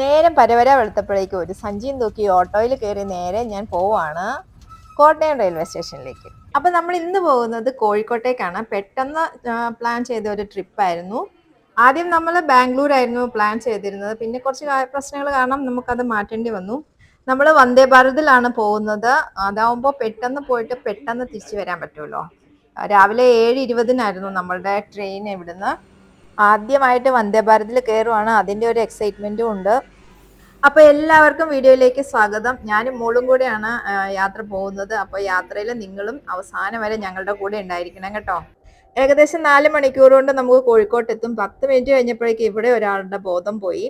നേരം പരവര വെളുത്തപ്പോഴേക്കും ഒരു സഞ്ചിയും തൂക്കി ഓട്ടോയിൽ കയറി നേരെ ഞാൻ പോവാണ് കോട്ടയം റെയിൽവേ സ്റ്റേഷനിലേക്ക്. അപ്പം നമ്മൾ ഇന്ന് പോകുന്നത് കോഴിക്കോട്ടേക്കാണ്. പെട്ടെന്ന് പ്ലാൻ ചെയ്ത ഒരു ട്രിപ്പായിരുന്നു. ആദ്യം നമ്മൾ ബാംഗ്ലൂർ ആയിരുന്നു പ്ലാൻ ചെയ്തിരുന്നത്. പിന്നെ കുറച്ച് പ്രശ്നങ്ങൾ കാരണം നമുക്കത് മാറ്റേണ്ടി വന്നു. നമ്മൾ വന്ദേ ഭാരതിലാണ് പോകുന്നത്. അതാവുമ്പോൾ പെട്ടെന്ന് പോയിട്ട് പെട്ടെന്ന് തിരിച്ചു വരാൻ പറ്റുമല്ലോ. രാവിലെ 7:20 നമ്മളുടെ ട്രെയിൻ ഇവിടുന്ന്. ആദ്യമായിട്ട് വന്ദേ ഭാരതിൽ കയറുവാണ്. അതിൻ്റെ ഒരു എക്സൈറ്റ്മെൻറ്റും ഉണ്ട്. അപ്പോൾ എല്ലാവർക്കും വീഡിയോയിലേക്ക് സ്വാഗതം. ഞാനും മോളും കൂടെയാണ് യാത്ര പോകുന്നത്. അപ്പോൾ യാത്രയിൽ നിങ്ങളും അവസാനം വരെ ഞങ്ങളുടെ കൂടെ ഉണ്ടായിരിക്കണം കേട്ടോ. ഏകദേശം 4 മണിക്കൂർ കൊണ്ട് നമുക്ക് കോഴിക്കോട്ട് എത്തും. 10 മിനിറ്റ് കഴിഞ്ഞപ്പോഴേക്കും ഇവിടെ ഒരാളുടെ ബോധം പോയി.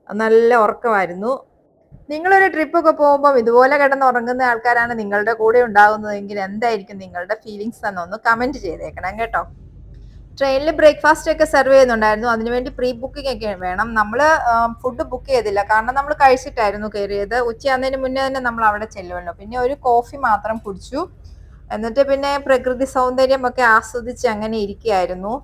നല്ല ഉറക്കമായിരുന്നു. നിങ്ങളൊരു ട്രിപ്പൊക്കെ പോകുമ്പോൾ ഇതുപോലെ കിടന്ന് ഉറങ്ങുന്ന ആൾക്കാരാണ് നിങ്ങളുടെ കൂടെ ഉണ്ടാകുന്നതെങ്കിൽ എന്തായിരിക്കും നിങ്ങളുടെ ഫീലിങ്സ് എന്നൊന്ന് കമൻറ്റ് ചെയ്തേക്കണം കേട്ടോ. ട്രെയിനിൽ ബ്രേക്ക്ഫാസ്റ്റ് ഒക്കെ സെർവ് ചെയ്യുന്നുണ്ടായിരുന്നു. അതിനുവേണ്ടി പ്രീ ബുക്കിംഗ് ഒക്കെ വേണം. നമ്മൾ ഫുഡ് ബുക്ക് ചെയ്തില്ല, കാരണം നമ്മൾ കഴിച്ചിട്ടായിരുന്നു കയറിയത്. ഉച്ചയാകുന്നതിന് മുന്നേ തന്നെ നമ്മൾ അവിടെ ചെല്ലുമല്ലോ. പിന്നെ ഒരു കോഫി മാത്രം കുടിച്ചു. എന്നിട്ട് പിന്നെ പ്രകൃതി സൗന്ദര്യം ഒക്കെ ആസ്വദിച്ച് അങ്ങനെ ഇരിക്കുകയായിരുന്നു.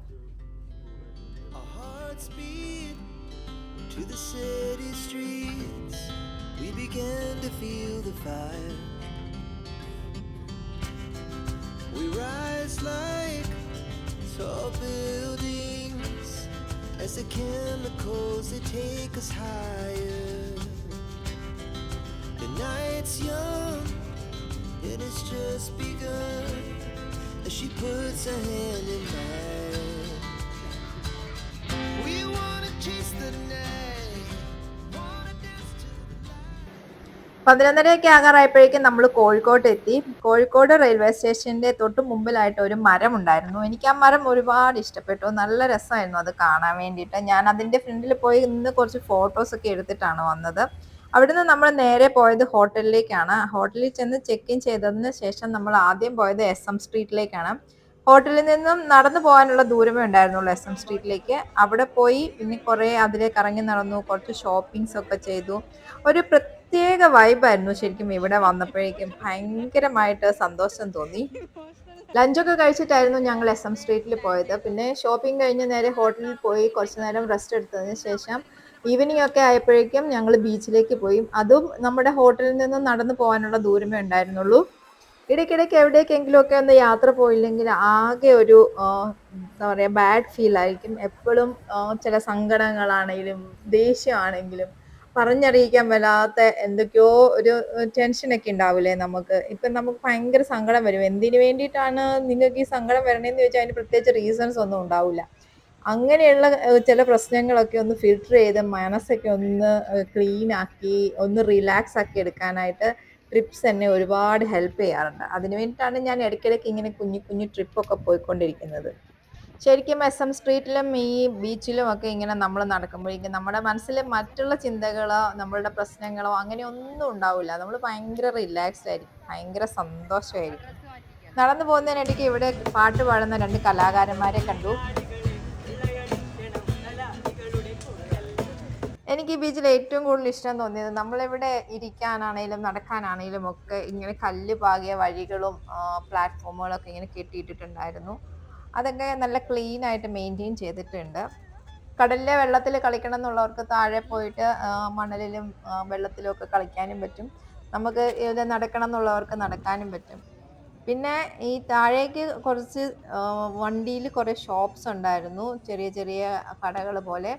Tall buildings as the chemicals they take us higher. The night's young and it's just begun as she puts her hand in mine. We wanna chase the night. 11:30 ആകാറായപ്പോഴേക്കും നമ്മൾ കോഴിക്കോട്ട് എത്തി. കോഴിക്കോട് റെയിൽവേ സ്റ്റേഷന്റെ തൊട്ട് മുമ്പിലായിട്ട് ഒരു മരം ഉണ്ടായിരുന്നു. എനിക്ക് ആ മരം ഒരുപാട് ഇഷ്ടപ്പെട്ടു. നല്ല രസമായിരുന്നു അത് കാണാൻ വേണ്ടിയിട്ട്. ഞാൻ അതിൻ്റെ ഫ്രണ്ടിൽ പോയി നിന്ന് കുറച്ച് ഫോട്ടോസൊക്കെ എടുത്തിട്ടാണ് വന്നത്. അവിടുന്ന് നമ്മൾ നേരെ പോയത് ഹോട്ടലിലേക്കാണ്. ഹോട്ടലിൽ ചെന്ന് ചെക്ക് ഇൻ ചെയ്തതിന് ശേഷം നമ്മൾ ആദ്യം പോയത് SM സ്ട്രീറ്റിലേക്കാണ്. ഹോട്ടലിൽ നിന്നും നടന്നു പോകാനുള്ള ദൂരമേ ഉണ്ടായിരുന്നുള്ളൂ SM സ്ട്രീറ്റിലേക്ക്. അവിടെ പോയി പിന്നെ കുറേ അതിലേക്ക് ഇറങ്ങി നടന്നു, കുറച്ച് ഷോപ്പിങ്സ് ഒക്കെ ചെയ്തു. ഒരു പ്രത്യേക വൈബായിരുന്നു ശരിക്കും. ഇവിടെ വന്നപ്പോഴേക്കും ഭയങ്കരമായിട്ട് സന്തോഷം തോന്നി. ലഞ്ചൊക്കെ കഴിച്ചിട്ടായിരുന്നു ഞങ്ങൾ SM സ്ട്രീറ്റിൽ പോയത്. പിന്നെ ഷോപ്പിംഗ് കഴിഞ്ഞ് നേരെ ഹോട്ടലിൽ പോയി കുറച്ച് നേരം റെസ്റ്റ് എടുത്തതിന് ശേഷം ഈവനിങ് ഒക്കെ ആയപ്പോഴേക്കും ഞങ്ങൾ ബീച്ചിലേക്ക് പോയി. അതും നമ്മുടെ ഹോട്ടലിൽ നിന്ന് നടന്നു പോകാനുള്ള ദൂരമേ ഉണ്ടായിരുന്നുള്ളൂ. ഇടയ്ക്കിടയ്ക്ക് എവിടേക്കെങ്കിലും ഒക്കെ ഒന്ന് യാത്ര പോയില്ലെങ്കിൽ ആകെ ഒരു എന്താ പറയുക, ബാഡ് ഫീൽ ആയിരിക്കും എപ്പോഴും. ചില സങ്കടങ്ങളാണെങ്കിലും ദേഷ്യമാണെങ്കിലും പറഞ്ഞറിയിക്കാൻ വല്ലാത്ത എന്തൊക്കെയോ ഒരു ടെൻഷനൊക്കെ ഉണ്ടാവില്ലേ നമുക്ക്. ഇപ്പം നമുക്ക് ഭയങ്കര സങ്കടം വരും. എന്തിനു വേണ്ടിയിട്ടാണ് നിങ്ങൾക്ക് ഈ സങ്കടം വരണേന്ന് ചോദിച്ചാൽ അതിന് പ്രത്യേകിച്ച് റീസൺസ് ഒന്നും ഉണ്ടാവില്ല. അങ്ങനെയുള്ള ചില പ്രശ്നങ്ങളൊക്കെ ഒന്ന് ഫിൽട്ടർ ചെയ്ത് മനസ്സൊക്കെ ഒന്ന് ക്ലീൻ ആക്കി ഒന്ന് റിലാക്സ് ആക്കി എടുക്കാനായിട്ട് ട്രിപ്സ് എന്നെ ഒരുപാട് ഹെൽപ്പ് ചെയ്യാറുണ്ട്. അതിന് വേണ്ടിയിട്ടാണ് ഞാൻ ഇടയ്ക്കിടയ്ക്ക് ഇങ്ങനെ കുഞ്ഞു കുഞ്ഞു ട്രിപ്പൊക്കെ പോയിക്കൊണ്ടിരിക്കുന്നത്. ശരിക്കും SM സ്ട്രീറ്റിലും ഈ ബീച്ചിലും ഒക്കെ ഇങ്ങനെ നമ്മൾ നടക്കുമ്പോഴേക്കും നമ്മുടെ മനസ്സിൽ മറ്റുള്ള ചിന്തകളോ നമ്മളുടെ പ്രശ്നങ്ങളോ അങ്ങനെ ഒന്നും ഉണ്ടാവില്ല. നമ്മൾ ഭയങ്കര റിലാക്സ്ഡ് ആയിരിക്കും, ഭയങ്കര സന്തോഷമായിരിക്കും. നടന്നു പോകുന്നതിനിടയ്ക്ക് ഇവിടെ പാട്ട് പാടുന്ന 2 കലാകാരന്മാരെ കണ്ടു. എനിക്ക് ഈ ബീച്ചിൽ ഏറ്റവും കൂടുതൽ ഇഷ്ടം തോന്നിയത് നമ്മളിവിടെ ഇരിക്കാനാണേലും നടക്കാനാണേലും ഒക്കെ ഇങ്ങനെ കല്ല് പാകിയ വഴികളും പ്ലാറ്റ്ഫോമുകളൊക്കെ ഇങ്ങനെ കെട്ടിയിട്ടിട്ടുണ്ടായിരുന്നു. അതൊക്കെ നല്ല ക്ലീൻ ആയിട്ട് മെയിൻറ്റെയിൻ ചെയ്തിട്ടുണ്ട്. കടലിലെ വെള്ളത്തിൽ കളിക്കണം എന്നുള്ളവർക്ക് താഴെ പോയിട്ട് മണലിലും വെള്ളത്തിലും ഒക്കെ കളിക്കാനും പറ്റും. നമുക്ക് ഇത് നടക്കണം എന്നുള്ളവർക്ക് നടക്കാനും പറ്റും. പിന്നെ ഈ താഴേക്ക് കുറച്ച് വണ്ടിയിൽ കുറേ ഷോപ്സ് ഉണ്ടായിരുന്നു, ചെറിയ ചെറിയ കടകൾ പോലെ.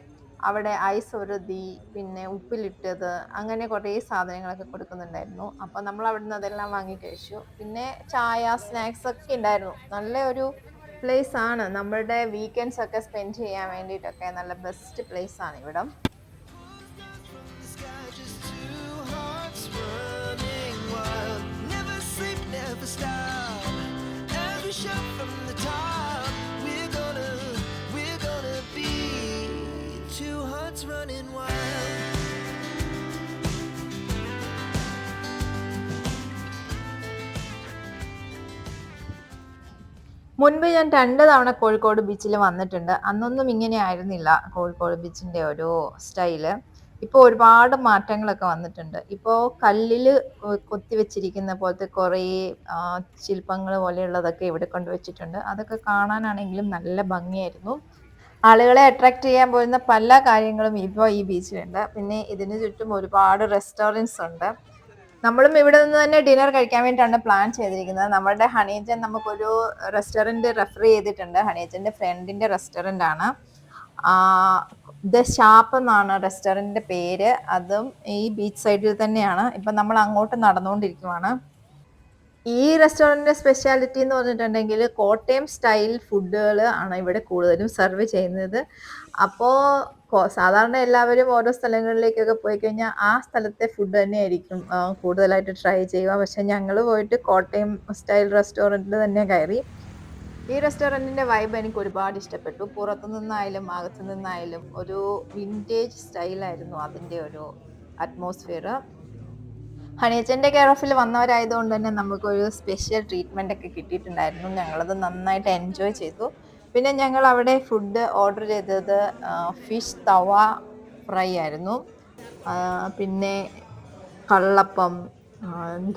അവിടെ ഐസ് ഉരുതി, പിന്നെ ഉപ്പിലിട്ടത്, അങ്ങനെ കുറേ സാധനങ്ങളൊക്കെ കൊടുക്കുന്നുണ്ടായിരുന്നു. അപ്പം നമ്മൾ അവിടുന്ന് അതെല്ലാം വാങ്ങി കഴിച്ചു. പിന്നെ ചായ, സ്നാക്സ് ഒക്കെ ഉണ്ടായിരുന്നു. നല്ല ഒരു പ്ലേസ് ആണ്. നമ്മളുടെ വീക്കെൻഡ്സ് ഒക്കെ സ്പെൻഡ് ചെയ്യാൻ വേണ്ടിയിട്ടൊക്കെ നല്ല ബെസ്റ്റ് പ്ലേസ് ആണ് ഇവിടം. മുൻപ് ഞാൻ 2 തവണ കോഴിക്കോട് ബീച്ചിൽ വന്നിട്ടുണ്ട്. അന്നൊന്നും ഇങ്ങനെ ആയിരുന്നില്ല കോഴിക്കോട് ബീച്ചിൻ്റെ ഒരു സ്റ്റൈല്. ഇപ്പോൾ ഒരുപാട് മാറ്റങ്ങളൊക്കെ വന്നിട്ടുണ്ട്. ഇപ്പോൾ കല്ലിൽ കൊത്തിവെച്ചിരിക്കുന്ന പോലത്തെ കുറേ ശില്പങ്ങൾ പോലെയുള്ളതൊക്കെ ഇവിടെ കൊണ്ടുവച്ചിട്ടുണ്ട്. അതൊക്കെ കാണാനാണെങ്കിലും നല്ല ഭംഗിയായിരുന്നു. ആളുകളെ അട്രാക്ട് ചെയ്യാൻ പോരുന്ന പല കാര്യങ്ങളും ഇപ്പോൾ ഈ ബീച്ചിലുണ്ട്. പിന്നെ ഇതിന് ചുറ്റും ഒരുപാട് റെസ്റ്റോറൻറ്റ്സ് ഉണ്ട്. നമ്മളും ഇവിടെ നിന്ന് തന്നെ ഡിന്നർ കഴിക്കാൻ വേണ്ടിയിട്ടാണ് പ്ലാൻ ചെയ്തിരിക്കുന്നത്. നമ്മുടെ ഹണീജൻ നമുക്കൊരു റെസ്റ്റോറൻറ്റ് റെഫർ ചെയ്തിട്ടുണ്ട്. ഹണീജൻ്റെ ഫ്രണ്ടിൻ്റെ റെസ്റ്റോറൻ്റ് ആണ്. ദ ഷാപ്പ് എന്നാണ് റെസ്റ്റോറൻറ്റിൻ്റെ പേര്. അതും ഈ ബീച്ച് സൈഡിൽ തന്നെയാണ്. ഇപ്പം നമ്മൾ അങ്ങോട്ട് നടന്നുകൊണ്ടിരിക്കുവാണ്. ഈ റെസ്റ്റോറൻറ്റിൻ്റെ സ്പെഷ്യാലിറ്റി എന്ന് പറഞ്ഞിട്ടുണ്ടെങ്കിൽ കോട്ടയം സ്റ്റൈൽ ഫുഡുകൾ ആണ് ഇവിടെ കൂടുതലും സെർവ് ചെയ്യുന്നത്. അപ്പോൾ സാധാരണ എല്ലാവരും ഓരോ സ്ഥലങ്ങളിലേക്കൊക്കെ പോയി കഴിഞ്ഞാൽ ആ സ്ഥലത്തെ ഫുഡ് തന്നെയായിരിക്കും കൂടുതലായിട്ട് ട്രൈ ചെയ്യുക. പക്ഷെ ഞങ്ങൾ പോയിട്ട് കോട്ടയം സ്റ്റൈൽ റെസ്റ്റോറൻറ്റിൽ തന്നെ കയറി. ഈ റെസ്റ്റോറൻറ്റിൻ്റെ വൈബ് എനിക്ക് ഒരുപാട് ഇഷ്ടപ്പെട്ടു. പുറത്തു നിന്നായാലും അകത്തു നിന്നായാലും ഒരു വിൻറ്റേജ് സ്റ്റൈലായിരുന്നു അതിൻ്റെ ഒരു അറ്റ്മോസ്ഫിയർ. ഹണീജൻ്റെ കെയർ ഓഫിൽ വന്നവരായതുകൊണ്ട് തന്നെ നമുക്കൊരു സ്പെഷ്യൽ ട്രീറ്റ്മെൻ്റ് ഒക്കെ കിട്ടിയിട്ടുണ്ടായിരുന്നു. ഞങ്ങളത് നന്നായിട്ട് എൻജോയ് ചെയ്തു. പിന്നെ ഞങ്ങൾ അവിടെ ഫുഡ് ഓർഡർ ചെയ്തത് ഫിഷ് തവ ഫ്രൈ ആയിരുന്നു. പിന്നെ കള്ളപ്പം,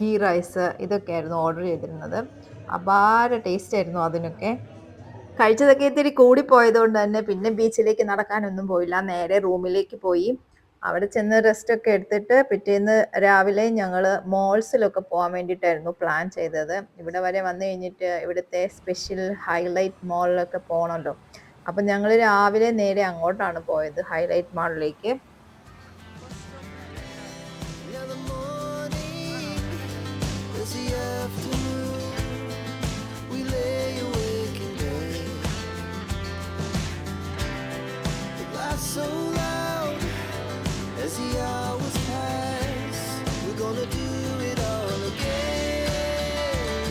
ഗീ റൈസ് ഇതൊക്കെയായിരുന്നു ഓർഡർ ചെയ്തിരുന്നത്. അപാര ടേസ്റ്റ് ആയിരുന്നു അതിനൊക്കെ. കഴിച്ചതൊക്കെ ഇത്തിരി കൂടിപ്പോയതുകൊണ്ട് തന്നെ പിന്നെ ബീച്ചിലേക്ക് നടക്കാനൊന്നും പോയില്ല. നേരെ റൂമിലേക്ക് പോയി. അവിടെ ചെന്ന് റെസ്റ്റൊക്കെ എടുത്തിട്ട് പിറ്റേന്ന് രാവിലെ ഞങ്ങൾ മോൾസിലൊക്കെ പോകാൻ വേണ്ടിയിട്ടായിരുന്നു പ്ലാൻ ചെയ്തത്. ഇവിടെ വരെ വന്നു കഴിഞ്ഞിട്ട് ഇവിടുത്തെ സ്പെഷ്യൽ ഹൈലൈറ്റ് മോളിലൊക്കെ പോകണമല്ലോ. അപ്പം ഞങ്ങൾ രാവിലെ നേരെ അങ്ങോട്ടാണ് പോയത്, highlight മാളിലേക്ക്. So loud as the hours pass, we're gonna do it all again.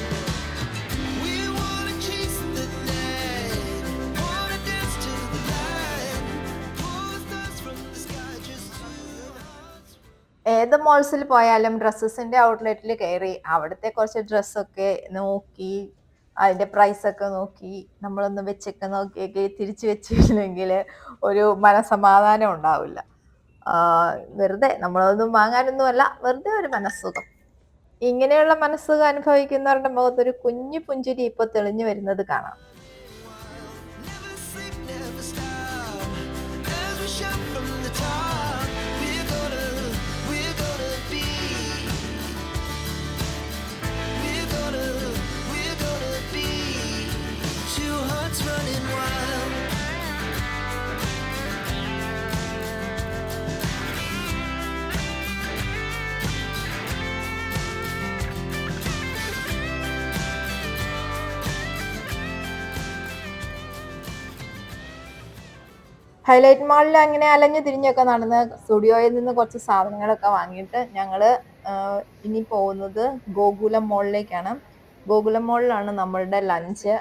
We wanna chase the night, wanna dance to the light, pull stars from the sky just to. ഏത് മോൾസിൽ പോയാലും ഡ്രസ്സസിൻ്റെ ഔട്ട്ലെറ്റിൽ കയറി അവിടുത്തെ കുറച്ച് ഡ്രസ്സൊക്കെ നോക്കി അതിൻ്റെ പ്രൈസൊക്കെ നോക്കി നമ്മളൊന്ന് വെച്ചൊക്കെ നോക്കിയൊക്കെ തിരിച്ചു വെച്ചില്ലെങ്കിൽ ഒരു മനസമാധാനം ഉണ്ടാവില്ല. വെറുതെ നമ്മളൊന്നും വാങ്ങാനൊന്നുമല്ല, വെറുതെ ഒരു മനസ്സുഖം. ഇങ്ങനെയുള്ള മനസ്സുഖം അനുഭവിക്കുന്നവരുടെ മുഖത്തൊരു കുഞ്ഞു പുഞ്ചിരി ഇപ്പോൾ തെളിഞ്ഞു വരുന്നത് കാണാം. ഹൈലൈറ്റ് മാളിൽ അങ്ങനെ അലഞ്ഞു തിരിഞ്ഞൊക്കെ നടന്ന് സ്റ്റുഡിയോയിൽ നിന്ന് കുറച്ച് സാധനങ്ങളൊക്കെ വാങ്ങിയിട്ട് ഞങ്ങൾ ഇനി പോകുന്നത് ഗോകുലം മോളിലേക്കാണ്. ഗോകുലം മോളിലാണ് നമ്മളുടെ ലഞ്ച്.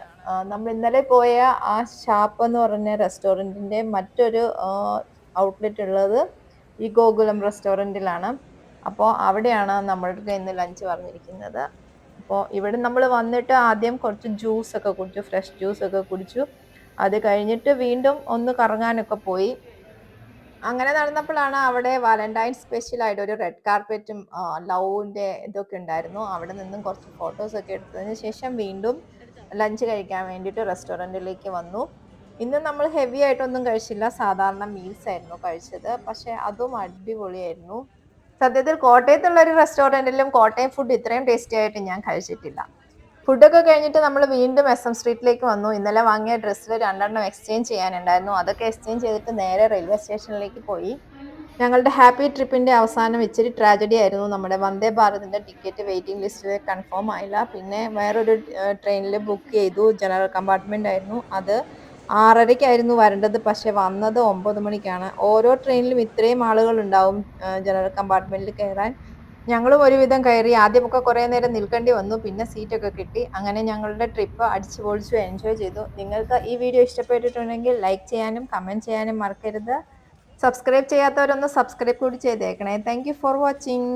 നമ്മൾ ഇന്നലെ പോയ ആ ഷാപ്പ് എന്ന് പറഞ്ഞ റെസ്റ്റോറൻറ്റിൻ്റെ മറ്റൊരു ഔട്ട്ലെറ്റ് ഉള്ളത് ഈ ഗോകുലം റെസ്റ്റോറൻറ്റിലാണ്. അപ്പോൾ അവിടെയാണ് നമ്മൾക്ക് ഇന്ന് ലഞ്ച് പറഞ്ഞിരിക്കുന്നത്. അപ്പോൾ ഇവിടെ നമ്മൾ വന്നിട്ട് ആദ്യം കുറച്ച് ജ്യൂസൊക്കെ കുടിച്ചു, ഫ്രഷ് ജ്യൂസൊക്കെ കുടിച്ചു. അത് കഴിഞ്ഞിട്ട് വീണ്ടും ഒന്ന് കറങ്ങാനൊക്കെ പോയി. അങ്ങനെ നടന്നപ്പോഴാണ് അവിടെ വാലന്റൈൻ സ്പെഷ്യലായിട്ട് ഒരു റെഡ് കാർപ്പറ്റും ലവിൻ്റെ ഇതൊക്കെ ഉണ്ടായിരുന്നു. അവിടെ നിന്നും കുറച്ച് ഫോട്ടോസൊക്കെ എടുത്തതിന് ശേഷം വീണ്ടും ലഞ്ച് കഴിക്കാൻ വേണ്ടിയിട്ട് റെസ്റ്റോറൻറ്റിലേക്ക് വന്നു. ഇന്ന് നമ്മൾ ഹെവി ആയിട്ടൊന്നും കഴിച്ചില്ല, സാധാരണ മീൽസ് ആയിരുന്നു കഴിച്ചത്. പക്ഷേ അതും അടിപൊളിയായിരുന്നു. സത്യത്തിൽ കോട്ടയത്തുള്ള ഒരു റെസ്റ്റോറൻറ്റിലും കോട്ടയം ഫുഡ് ഇത്രയും ടേസ്റ്റി ആയിട്ട് ഞാൻ കഴിച്ചിട്ടില്ല. ഫുഡൊക്കെ കഴിഞ്ഞിട്ട് നമ്മൾ വീണ്ടും SM സ്ട്രീറ്റിലേക്ക് വന്നു. ഇന്നലെ വാങ്ങിയ ഡ്രസ്സിൽ 2 എക്സ്ചേഞ്ച് ചെയ്യാനുണ്ടായിരുന്നു. അതൊക്കെ എക്സ്ചേഞ്ച് ചെയ്തിട്ട് നേരെ റെയിൽവേ സ്റ്റേഷനിലേക്ക് പോയി. ഞങ്ങളുടെ ഹാപ്പി ട്രിപ്പിൻ്റെ അവസാനം ഇച്ചിരി ട്രാജഡി ആയിരുന്നു. നമ്മുടെ വന്ദേ ഭാരതിൻ്റെ ടിക്കറ്റ് വെയിറ്റിംഗ് ലിസ്റ്റിൽ കൺഫേം ആയില്ല. പിന്നെ വേറൊരു ട്രെയിനിൽ ബുക്ക് ചെയ്തു, ജനറൽ കമ്പാർട്ട്മെൻ്റ് ആയിരുന്നു. അത് 6:30-ക്കായിരുന്നു വരേണ്ടത്, പക്ഷേ വന്നത് 9 മണിക്കാണ്. ഓരോ ട്രെയിനിലും ഇത്രയും ആളുകൾ ഉണ്ടാവും ജനറൽ കമ്പാർട്ട്മെൻറ്റിൽ കയറാൻ. ഞങ്ങളും ഒരുവിധം കയറി. ആദ്യമൊക്കെ കുറേ നേരം നിൽക്കേണ്ടി വന്നു, പിന്നെ സീറ്റൊക്കെ കിട്ടി. അങ്ങനെ ഞങ്ങളുടെ ട്രിപ്പ് അടിച്ചു പൊളിച്ചു എൻജോയ് ചെയ്തു. നിങ്ങൾക്ക് ഈ വീഡിയോ ഇഷ്ടപ്പെട്ടിട്ടുണ്ടെങ്കിൽ ലൈക്ക് ചെയ്യാനും കമൻറ്റ് ചെയ്യാനും മറക്കരുത്. സബ്സ്ക്രൈബ് ചെയ്യാത്തവരൊന്ന് സബ്സ്ക്രൈബ് കൂടി ചെയ്തേക്കണേ. Thank you for watching.